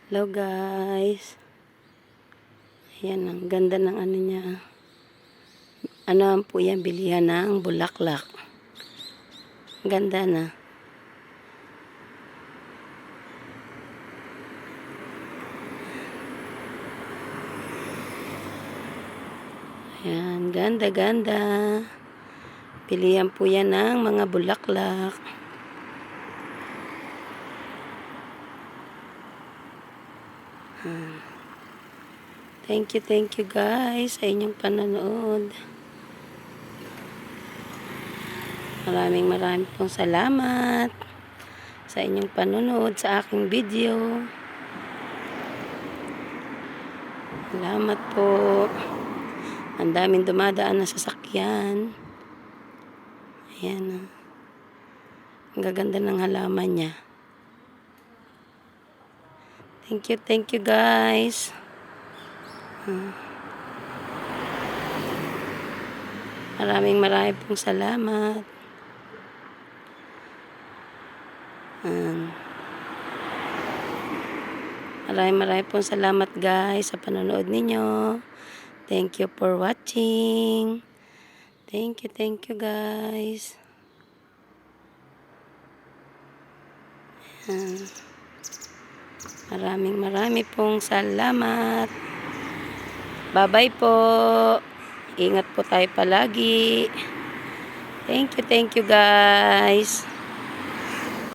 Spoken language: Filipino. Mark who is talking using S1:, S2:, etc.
S1: Hello guys. Ayan, ang ganda ng ano niya. Ano po yan, bilihan ng bulaklak. Ganda na. Ayan, ganda. Bilihan po yan ng mga bulaklak. Thank you guys sa inyong panonood. Maraming pong salamat sa inyong panonood sa aking video. Salamat po. Ang daming dumadaan na sasakyan. Ayan. Ang gaganda ng halaman niya. Thank you guys. Maraming pong salamat. Maraming pong salamat guys sa panonood ninyo. Thank you for watching. Thank you guys. Maraming pong salamat. Bye-bye po. Ingat po tayo palagi. Thank you guys.